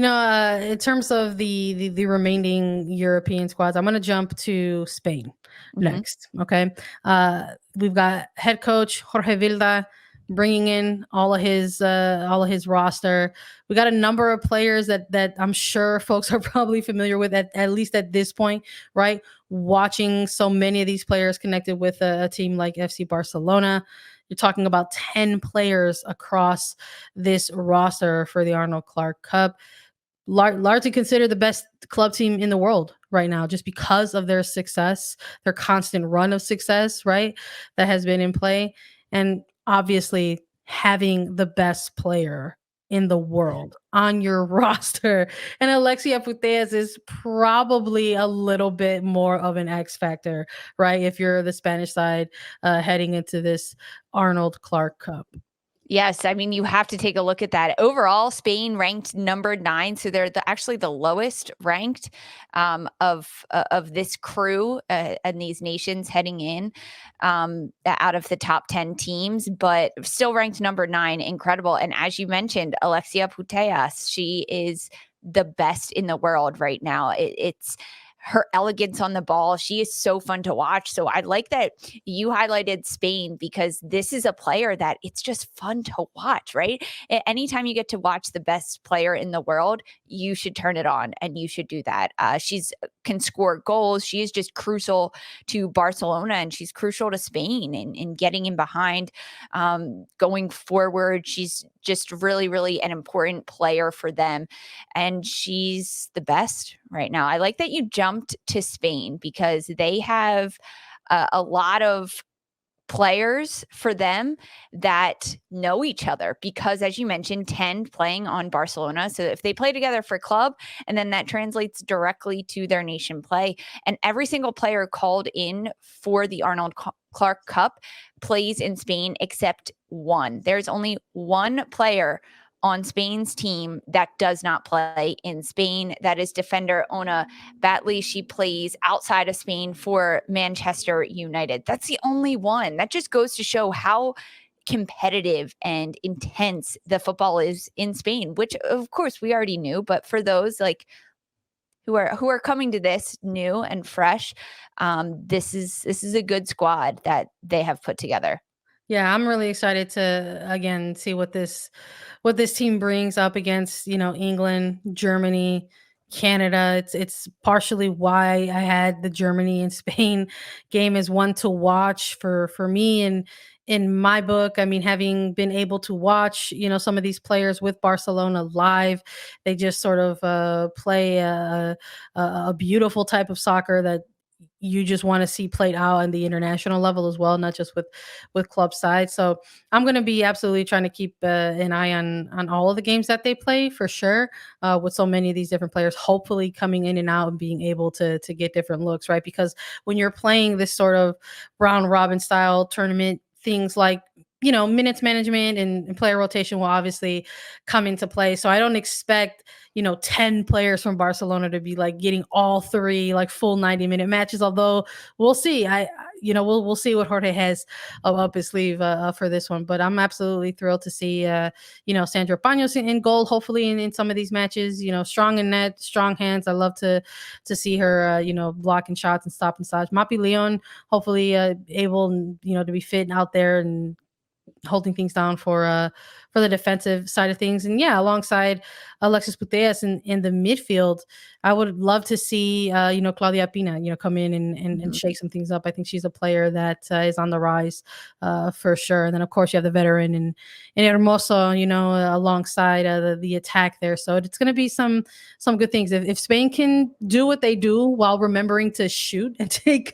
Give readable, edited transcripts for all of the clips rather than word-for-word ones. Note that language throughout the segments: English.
In terms of the remaining European squads, I'm going to jump to Spain Mhm. next. Okay. We've got head coach Jorge Vilda bringing in all of his roster. We got a number of players that I'm sure folks are probably familiar with at least at this point, right? Watching so many of these players connected with a team like FC Barcelona. You're talking about 10 players across this roster for the Arnold Clark Cup, largely considered the best club team in the world right now, just because of their success, their constant run of success, right? That has been in play. And obviously, having the best player in the world on your roster. And Alexia Putellas is probably a little bit more of an X factor, right? If you're the Spanish side heading into this Arnold Clark Cup. Yes, I mean, you have to take a look at that. Overall, Spain ranked number 9, so they're actually the lowest ranked of this crew and these nations heading in out of the top 10 teams, but still ranked number 9. Incredible. And as you mentioned, Alexia Putellas, she is the best in the world right now. It's her elegance on the ball. She is so fun to watch. So I like that you highlighted Spain, because this is a player that it's just fun to watch, right? Anytime you get to watch the best player in the world, you should turn it on, and you should do that. She's can score goals. She is just crucial to Barcelona, and she's crucial to Spain in getting in behind, going forward. She's just really, really an important player for them. And she's the best right now. I like that you jumped to Spain, because they have a lot of players for them that know each other, because as you mentioned, 10 playing on Barcelona. So if they play together for club, and then that translates directly to their nation play, and every single player called in for the Arnold Clark Cup plays in Spain except one. There's only one player on Spain's team that does not play in Spain. That is defender Ona Batley. She plays outside of Spain for Manchester United. That's the only one. That just goes to show how competitive and intense the football is in Spain, which of course we already knew, but for those like who are coming to this new and fresh, this is a good squad that they have put together. Yeah, I'm really excited to again see what this team brings up against, England, Germany, Canada. It's partially why I had the Germany and Spain game as one to watch for me. And in my book, I mean, having been able to watch, some of these players with Barcelona live, they just sort of play a beautiful type of soccer that you just want to see played out on the international level as well, not just with club side. So I'm going to be absolutely trying to keep an eye on all of the games that they play for sure. With so many of these different players, hopefully coming in and out and being able to get different looks, right? Because when you're playing this sort of round robin style tournament, things like minutes management and player rotation will obviously come into play. So I don't expect 10 players from Barcelona to be like getting all three like full 90-minute matches. Although we'll see. We'll see what Jorge has up his sleeve for this one. But I'm absolutely thrilled to see Sandra Paños in goal. Hopefully in some of these matches, strong in net, strong hands. I love to see her blocking shots and stopping shots. Mapi Leon hopefully able to be fit and out there and holding things down for the defensive side of things. And yeah, alongside Alexis Putellas in the midfield, I would love to see Claudia Pina come in and shake some things up. I think she's a player that is on the rise for sure. And then of course you have the veteran and Hermoso alongside the attack there. So it's going to be some good things if Spain can do what they do while remembering to shoot and take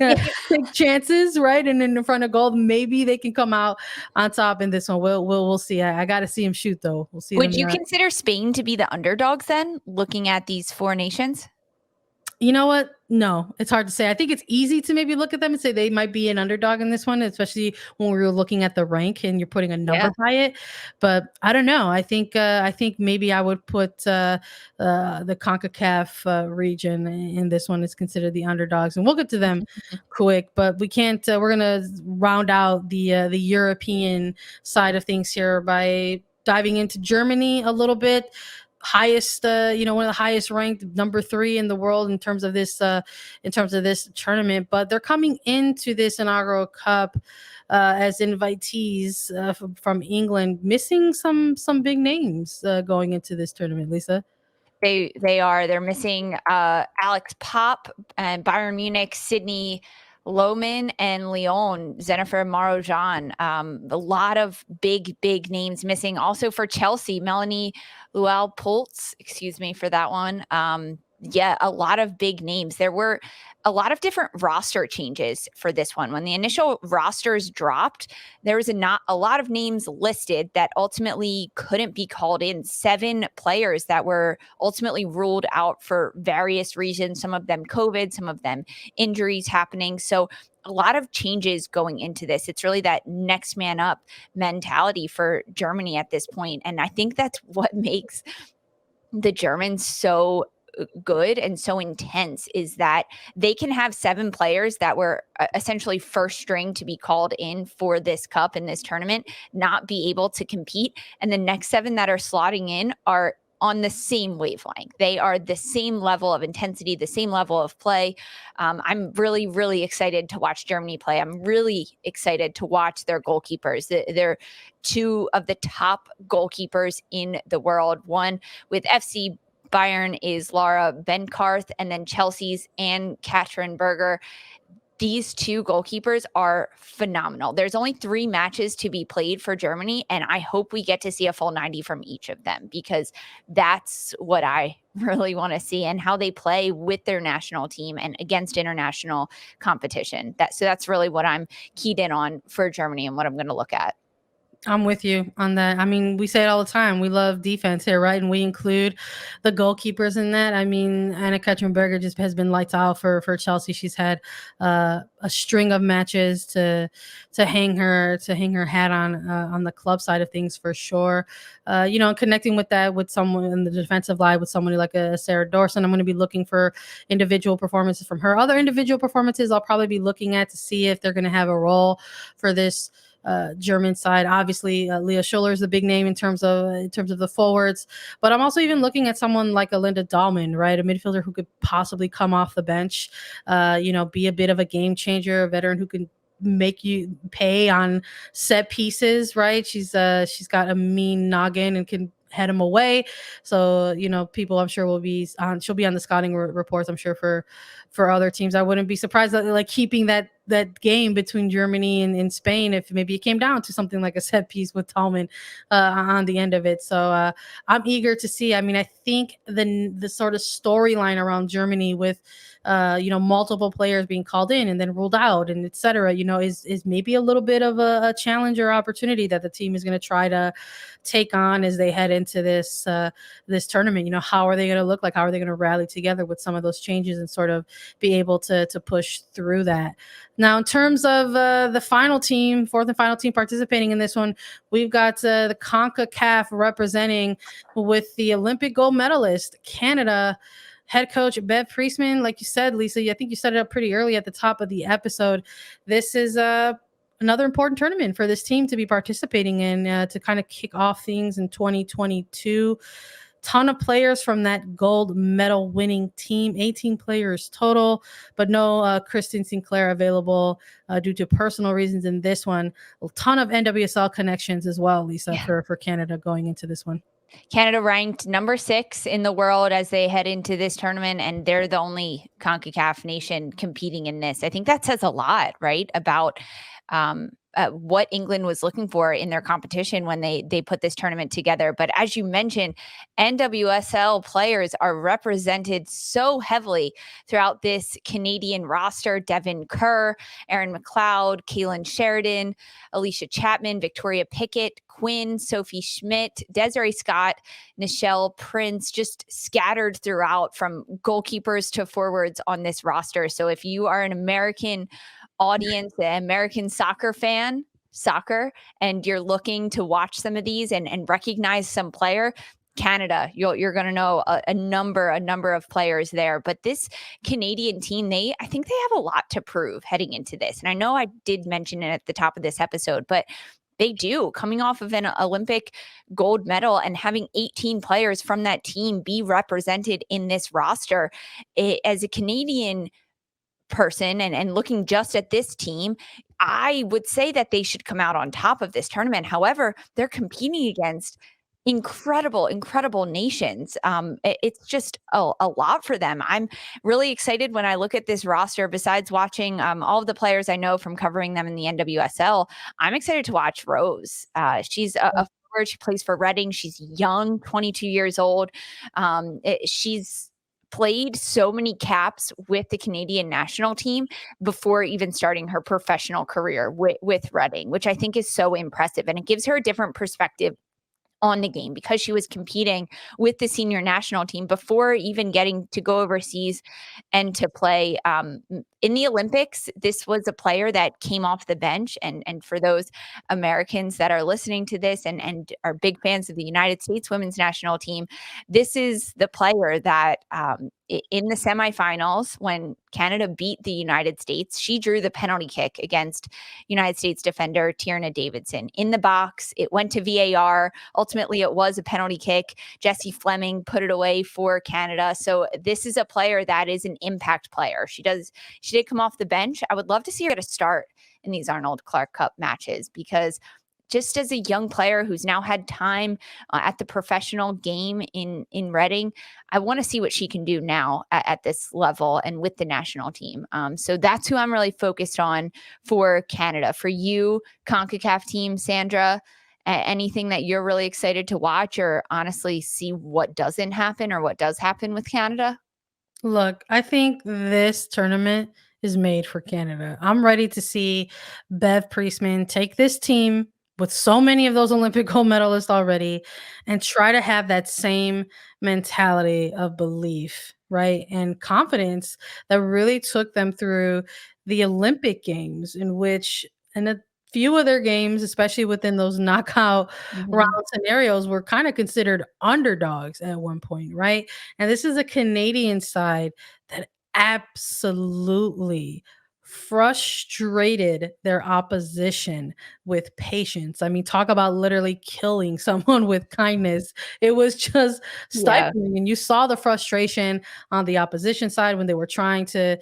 chances, right? And in front of goal, maybe they can come out on top in this one. We'll see. I got to see him shoot though. We'll see. Would you consider Spain to be the underdogs then, looking at these 4 nations? You know what? No, it's hard to say. I think it's easy to maybe look at them and say they might be an underdog in this one, especially when we were looking at the rank and you're putting a number by it. But I don't know. I think maybe I would put the CONCACAF region in this one is considered the underdogs, and we'll get to them quick. But we can't. We're gonna round out the European side of things here by diving into Germany a little bit. highest, one of the highest ranked, number 3 in the world in terms of this tournament. But they're coming into this inaugural cup as invitees from England, missing some big names going into this tournament. Lisa. They're missing Alex Pop and Bayern Munich, Sydney Lohmann, and Lyon, Dzenifer, Marozsan. A lot of big names missing. Also for Chelsea, Melanie Lual-Pultz, excuse me for that one. Yeah, a lot of big names. There were a lot of different roster changes for this one. When the initial rosters dropped, there was not a lot of names listed that ultimately couldn't be called in. 7 players that were ultimately ruled out for various reasons, some of them COVID, some of them injuries happening. So a lot of changes going into this. It's really that next man up mentality for Germany at this point. And I think that's what makes the Germans so good and so intense, is that they can have 7 players that were essentially first string to be called in for this cup and this tournament not be able to compete, and the next 7 that are slotting in are on the same wavelength. They are the same level of intensity, the same level of play. I'm really excited to watch Germany play. I'm really excited to watch their goalkeepers. They're 2 of the top goalkeepers in the world. One with FC Bayern is Laura Benkarth, and then Chelsea's AnnKatrinBerger. These 2 goalkeepers are phenomenal. There's only 3 matches to be played for Germany, and I hope we get to see a full 90 from each of them, because that's what I really want to see, and how they play with their national team and against international competition. So that's really what I'm keyed in on for Germany and what I'm going to look at. I'm with you on that. I mean, we say it all the time. We love defense here, right? And we include the goalkeepers in that. I mean, AnnKatrinBerger just has been lights out for Chelsea. She's had a string of matches to hang her hat on the club side of things, for sure. Connecting with that with someone in the defensive line, with somebody like a Sarah Dawson, I'm going to be looking for individual performances from her. Other individual performances I'll probably be looking at to see if they're going to have a role for this German side. Obviously, Leah Schuller is the big name in terms of the forwards, but I'm also even looking at someone like Linda Dahlmann, right, a midfielder who could possibly come off the bench, be a bit of a game changer, a veteran who can make you pay on set pieces, right? She's got a mean noggin and can head him away. So, people I'm sure she'll be on the scouting reports, I'm sure, for other teams. I wouldn't be surprised that, like, keeping that game between Germany and Spain, if maybe it came down to something like a set piece with Tallman on the end of it. So I'm eager to see. I mean, I think the sort of storyline around Germany with multiple players being called in and then ruled out and et cetera, is maybe a little bit of a challenge or opportunity that the team is going to try to take on as they head into this tournament. How are they going to look like? How are they going to rally together with some of those changes and sort of be able to push through that? Now, in terms of the fourth and final team participating in this one, we've got the CONCACAF representing with the Olympic gold medalist, Canada. Head coach Bev Priestman, like you said, Lisa, I think you set it up pretty early at the top of the episode. This is another important tournament for this team to be participating in to kind of kick off things in 2022. Ton of players from that gold medal winning team, 18 players total, but no Kristen Sinclair available due to personal reasons in this one. A ton of NWSL connections as well, Lisa, for Canada going into this one. Canada ranked number 6 in the world as they head into this tournament, and they're the only CONCACAF nation competing in this. I think that says a lot, right, about what England was looking for in their competition when they put this tournament together. But as you mentioned, NWSL players are represented so heavily throughout this Canadian roster. Devin Kerr, Erin McLeod, Kaylin Sheridan, Alicia Chapman, Victoria Pickett, Quinn, Sophie Schmidt, Desiree Scott, Nichelle Prince, just scattered throughout from goalkeepers to forwards on this roster. So if you are an American audience, an American soccer fan, and you're looking to watch some of these and recognize some player, Canada, you're going to know a number of players there. But this Canadian team, I think they have a lot to prove heading into this. And I know I did mention it at the top of this episode, but they do, coming off of an Olympic gold medal and having 18 players from that team be represented in this roster. As a Canadian person and looking just at this team, I would say that they should come out on top of this tournament. However, they're competing against incredible nations. It's just a lot for them. I'm really excited when I look at this roster. Besides watching all of the players I know from covering them in the NWSL, I'm excited to watch Rose. She's a forward. She plays for Reading. She's young, 22 years old. She's played so many caps with the Canadian national team before even starting her professional career with Reading, which I think is so impressive. And it gives her a different perspective on the game because she was competing with the senior national team before even getting to go overseas and to play in the Olympics. This was a player that came off the bench. And for those Americans that are listening to this and are big fans of the United States women's national team, this is the player that in the semifinals, when Canada beat the United States, she drew the penalty kick against United States defender Tierna Davidson in the box. It went to VAR. Ultimately, it was a penalty kick. Jessie Fleming put it away for Canada. So this is a player that is an impact player. She did come off the bench. I would love to see her get a start in these Arnold Clark Cup matches because just as a young player who's now had time at the professional game in Reading, I want to see what she can do now at this level and with the national team. So that's who I'm really focused on for Canada. For you, CONCACAF team, Sandra, anything that you're really excited to watch or honestly see what doesn't happen or what does happen with Canada? Look, I think this tournament is made for Canada. I'm ready to see Bev Priestman take this team with so many of those Olympic gold medalists already and try to have that same mentality of belief, right? And confidence that really took them through the Olympic Games, in which, in a few of their games, especially within those knockout round Mhm. scenarios, were kind of considered underdogs at one point, right? And this is a Canadian side that absolutely frustrated their opposition with patience. I mean, talk about literally killing someone with kindness. It was just Yeah. stifling. And you saw the frustration on the opposition side when they were trying to,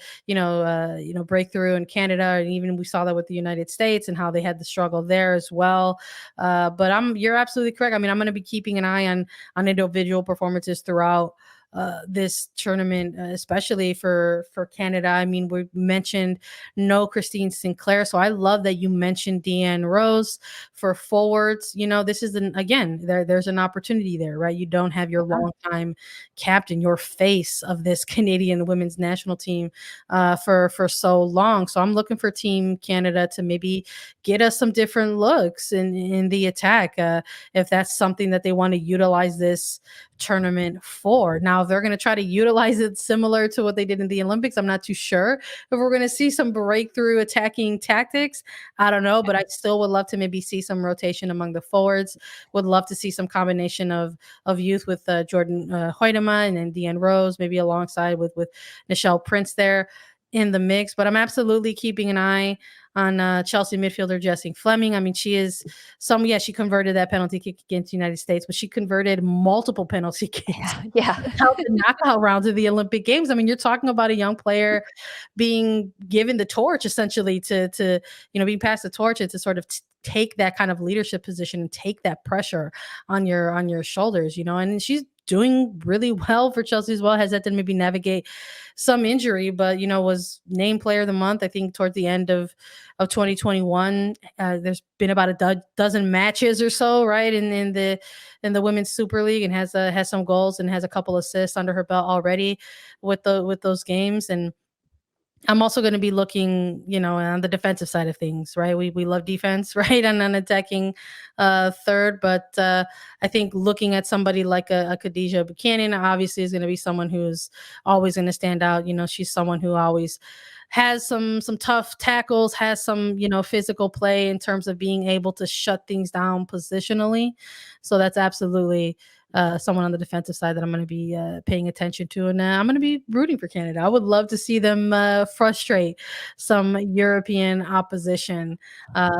break through in Canada. And even we saw that with the United States and how they had the struggle there as well. But you're absolutely correct. I mean, I'm going to be keeping an eye on individual performances throughout this tournament, especially for Canada. I mean, we mentioned no Christine Sinclair, so I love that you mentioned Deanne Rose for forwards. This is there's an opportunity there, right? You don't have your longtime captain, your face of this Canadian women's national team for so long. So I'm looking for Team Canada to maybe get us some different looks in the attack, if that's something that they want to utilize this tournament for. Now, if they're going to try to utilize it similar to what they did in the Olympics, I'm not too sure if we're going to see some breakthrough attacking tactics. I don't know, but I still would love to maybe see some rotation among the forwards. Would love to see some combination of youth with Jordan Hoytema and then Deanne Rose, maybe alongside with Nichelle Prince there in the mix. But I'm absolutely keeping an eye on Chelsea midfielder Jessie Fleming. I mean, she converted that penalty kick against the United States, but she converted multiple penalty kicks Yeah. throughout the knockout rounds of the Olympic Games. I mean, you're talking about a young player being given the torch essentially to being passed the torch and to sort of take that kind of leadership position and take that pressure on your shoulders, and she's doing really well for Chelsea as well. Has had to maybe navigate some injury, but was named player of the month, I think, towards the end of 2021. There's been about a dozen matches or so, right, in the women's Super League, and has some goals and has a couple assists under her belt already with those games. And I'm also going to be looking, on the defensive side of things, right? We love defense, right? And an attacking third, but I think looking at somebody like a Khadija Buchanan obviously is going to be someone who's always going to stand out. She's someone who always has some tough tackles, has some physical play in terms of being able to shut things down positionally. So that's absolutely someone on the defensive side that I'm going to be paying attention to, and I'm going to be rooting for Canada. I would love to see them frustrate some European opposition.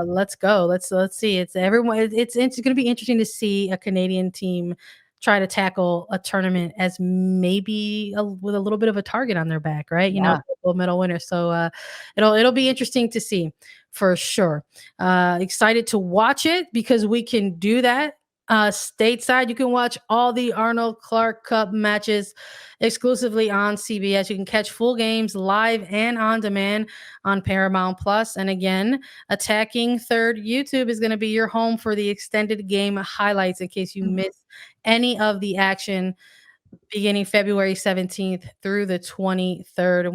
Let's go. Let's see. It's everyone. It's going to be interesting to see a Canadian team try to tackle a tournament as maybe with a little bit of a target on their back, right? Yeah. Gold medal winner. So it'll be interesting to see for sure. Excited to watch it because we can do that. Stateside, you can watch all the Arnold Clark Cup matches exclusively on CBS. You can catch full games live and on demand on Paramount Plus. And again, Attacking Third YouTube is going to be your home for the extended game highlights in case you miss any of the action beginning February 17th through the 23rd.